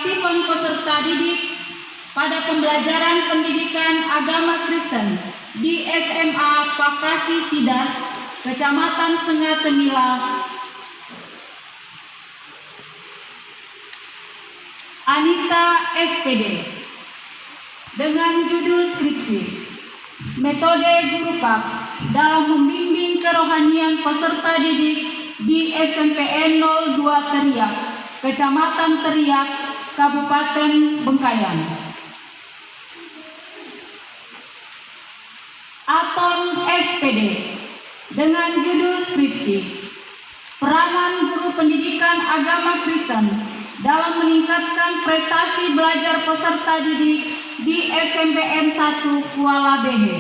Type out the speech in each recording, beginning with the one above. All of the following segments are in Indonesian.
keaktifan peserta didik pada pembelajaran pendidikan agama Kristen di SMA Pakasi Sidas, Kecamatan Sengat Temila, Anita SPD, dengan judul skripsi Metode Guru Pak dalam membimbing kerohanian peserta didik di SMPN 02 Teriak, Kecamatan Teriak, Kabupaten Bengkayang. Aton SPD, dengan judul skripsi Peranan Guru Pendidikan Agama Kristen dalam meningkatkan prestasi belajar peserta didik di SMPN 1 Kuala Behe.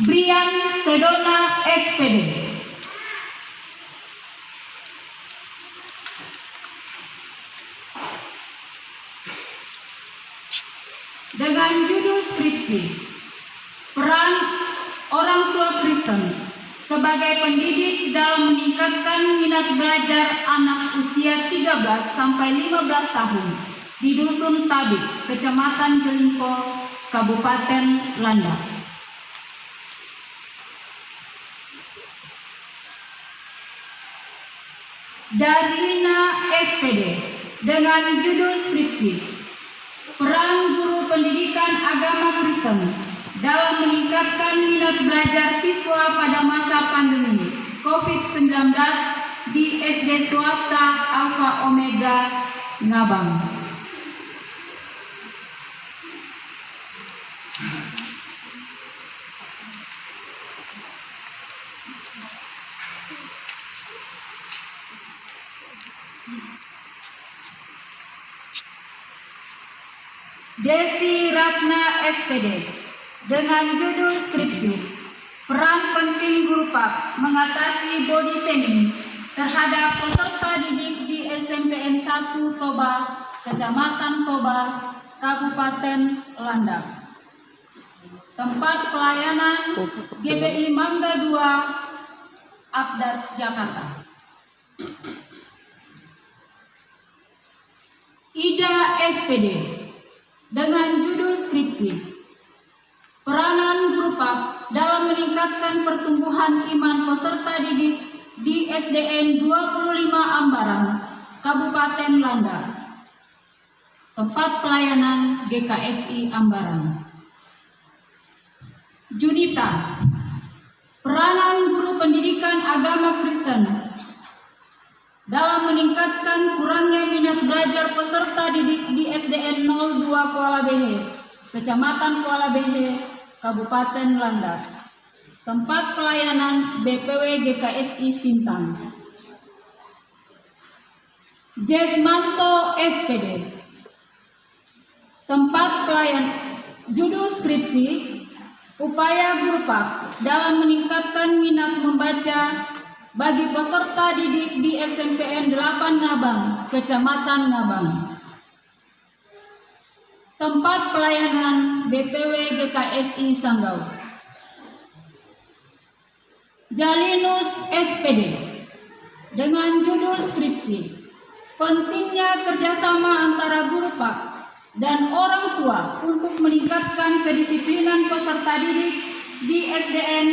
Brian Sedona SPD, dengan judul skripsi Peran Orang Tua Kristen sebagai pendidik dalam meningkatkan minat belajar anak usia 13 sampai 15 tahun di Dusun Tabik, Kecamatan Jelingko, Kabupaten Landak. Darlina SPD, dengan judul skripsi Peran Guru Pendidikan Agama Kristen dalam meningkatkan minat belajar siswa pada masa pandemi COVID-19 di SD swasta Alfa Omega Ngabang. Desi Ratna SPD, dengan judul skripsi Peran Penting Guru Pak mengatasi body shaming terhadap peserta didik di SMPN 1 Toba, Kecamatan Toba, Kabupaten Landak. Tempat pelayanan GBI Mangga 2, Abdat, Jakarta. Ida SPD, dengan judul skripsi Peranan Guru Pak dalam meningkatkan pertumbuhan iman peserta didik di SDN 25 Ambaran, Kabupaten Landak. Tempat pelayanan GKSI Ambaran. Junita, peranan guru pendidikan agama Kristen dalam meningkatkan kurangnya minat belajar peserta didik di SDN 02 Kuala Behe, Kecamatan Kuala Behe, Kabupaten Landak. Tempat pelayanan BPW GKSI Sintang. Jesmanto SPD, tempat pelayanan, judul skripsi Upaya Guru Pak dalam meningkatkan minat membaca bagi peserta didik di SMPN 8 Ngabang, Kecamatan Ngabang. Tempat pelayanan BPW GKSI Sanggau. Jalinus SPD, dengan judul skripsi Pentingnya kerjasama antara guru Pak dan orang tua untuk meningkatkan kedisiplinan peserta didik di SDN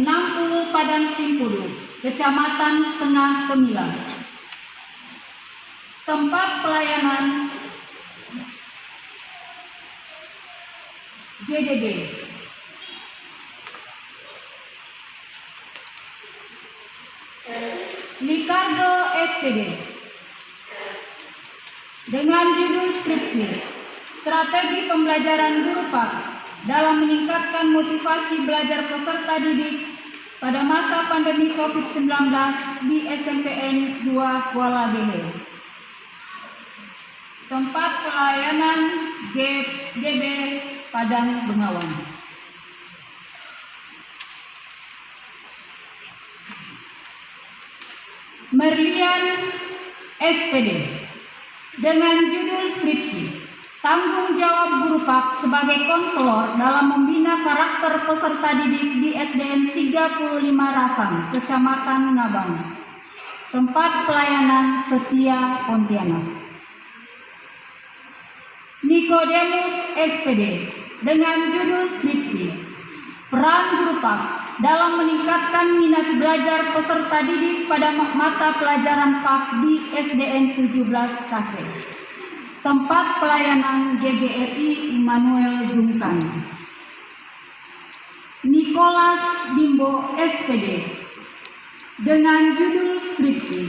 60 Padang Simpulu, Kecamatan Sengah Temila. Tempat pelayanan GDB. Ricardo SPD, dengan judul skripsi Strategi Pembelajaran Guru Pak dalam meningkatkan motivasi belajar peserta didik pada masa pandemi COVID-19 di SMPN 2 Kuala Behe. Tempat pelayanan GB Padang Bengawan. Merlian SPD, dengan judul skripsi Tanggung Jawab Guru Pak sebagai konselor dalam membina karakter peserta didik di SDN 35 Rasang, Kecamatan Ngabang. Tempat pelayanan Setia Pontianak. Nikodemus SPD dengan judul skripsi Peran Guru PAK dalam meningkatkan minat belajar peserta didik pada mata pelajaran PAK di SDN 17 KC. Tempat pelayanan GGRI Immanuel Dungkan. Nicholas Bimbo SPD dengan judul skripsi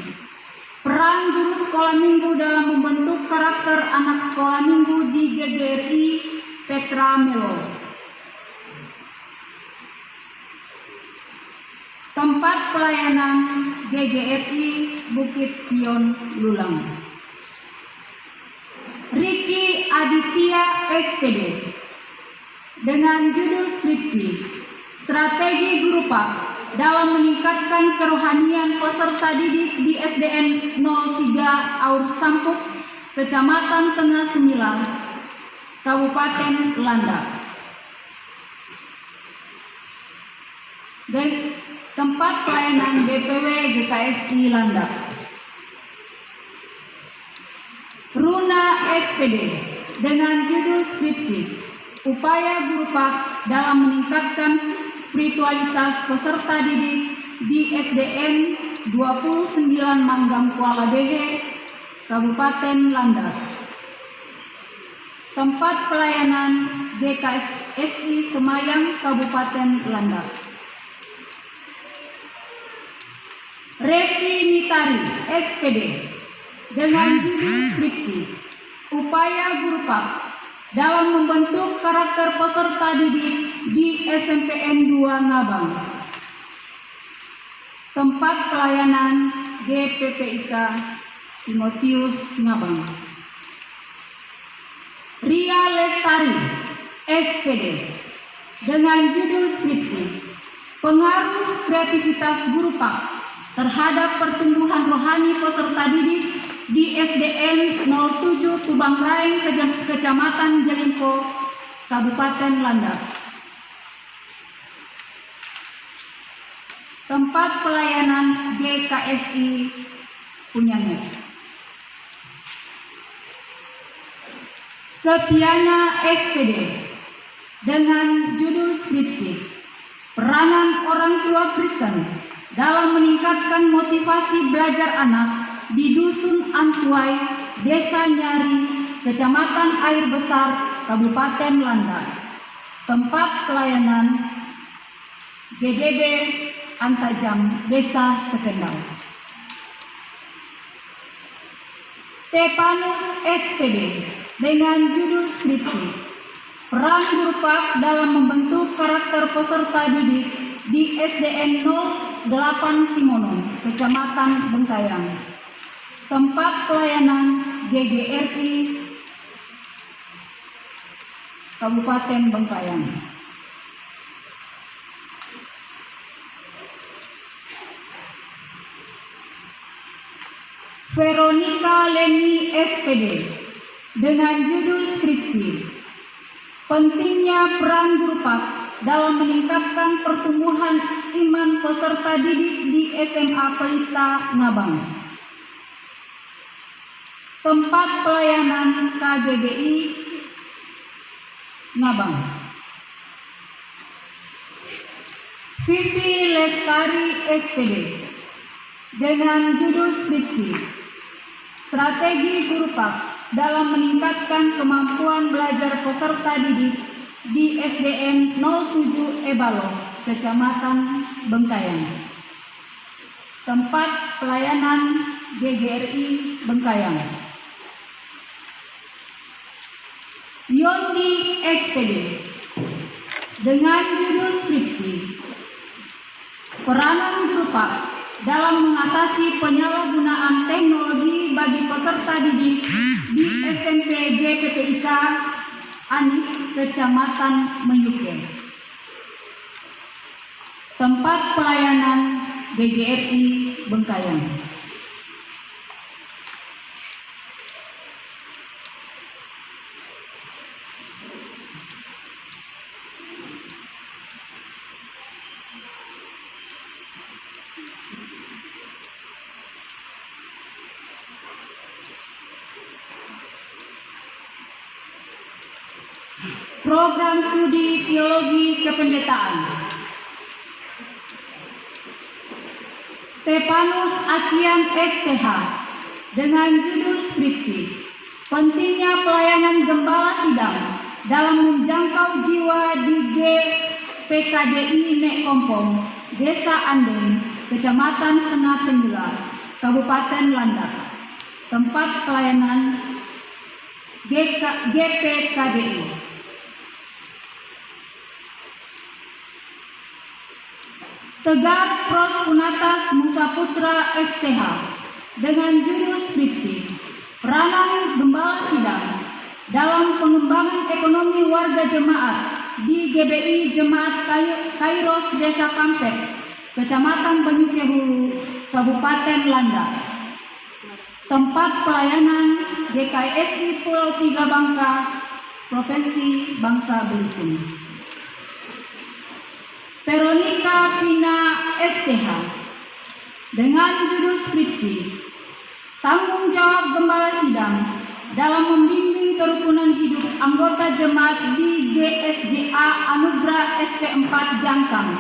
Peran Guru Sekolah Minggu dalam membentuk karakter anak sekolah minggu di GGRI Petra Melo. Tempat pelayanan GGRI Bukit Sion Lulang. Ricky Aditya SPD dengan judul skripsi Strategi Guru PAK dalam meningkatkan kerohanian peserta didik di SDN 03 Aur Sampuk, Kecamatan Tengah Sembilan, Kabupaten Landak. Dan tempat pelayanan DPW GKSI Landak. Runa SPD dengan judul skripsi Upaya Guru PAK dalam meningkatkan spiritualitas peserta didik di SDN 29 Manggang Kuala Dege, Kabupaten Landak. Tempat pelayanan GKSI Semayang, Kabupaten Landak. Resi Mitari SPD dengan judul skripsi Upaya Guru PAK dalam membentuk karakter peserta didik di SMPN 2 Ngabang. Tempat pelayanan GPPIK Timotius Ngabang. Ria Lestari SPD dengan judul skripsi Pengaruh Kreativitas Guru PAK terhadap pertumbuhan rohani peserta didik di SDN 07 Tubang Raeng, Kecamatan Jelimpo, Kabupaten Landak. Tempat pelayanan GKSI Punyanget. Sepiana SPD dengan judul skripsi Peranan Orang Tua Kristen dalam meningkatkan motivasi belajar anak di Dusun Antuai, Desa Nyari, Kecamatan Air Besar, Kabupaten Landak. Tempat pelayanan GDB Antajam, Desa Sekendal. Stefanus SPD dengan judul skripsi Peran Guru PAK dalam membentuk karakter peserta didik di SDN 08 Timonon, Kecamatan Bengkayang. Tempat pelayanan GGRI Kabupaten Bengkayang. Veronica Leni SPD dengan judul skripsi Pentingnya Peran Guru PAK dalam meningkatkan pertumbuhan iman peserta didik di SMA Pelita Ngabang. Tempat pelayanan KGBI Ngabang. Vivi Lestari SPD dengan judul skripsi Strategi Guru PAK dalam meningkatkan kemampuan belajar peserta didik di SDN 07 Ebalo, Kecamatan Bengkayang. Tempat pelayanan GGRI Bengkayang. Yondi SPD dengan judul skripsi Peranan Guru PAK dalam mengatasi penyalahgunaan teknologi bagi peserta didik di SMP GPPIK Anik, Kecamatan Meyuke. Tempat pelayanan GGRI Bengkayang. Program Studi Teologi Kependetaan. Stefanus Akian STH dengan judul skripsi Pentingnya Pelayanan Gembala Sidang dalam Menjangkau Jiwa di GPKDI Nek Kompong, Desa Andeng, Kecamatan Sengah Tenggala, Kabupaten Landak. Tempat pelayanan GPKDI. Tegar Pros Unatas Musa Putra STH dengan judul skripsi Peranan Gembala Sidang dalam Pengembangan Ekonomi Warga Jemaat di GBI Jemaat Kairos Desa Kampek, Kecamatan Banyuke Hulu, Kabupaten Landak. Tempat pelayanan GKSI Pulau Tiga Bangka, Provinsi Bangka Belitung. Veronica Pina STH dengan judul skripsi Tanggung Jawab Gembala Sidang dalam membimbing kerukunan hidup anggota jemaat di GSJA Anugerah SP4 Jangkang,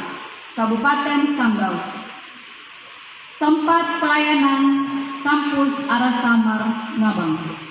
Kabupaten Sanggau. Tempat pelayanan Kampus Arasamar Ngabang.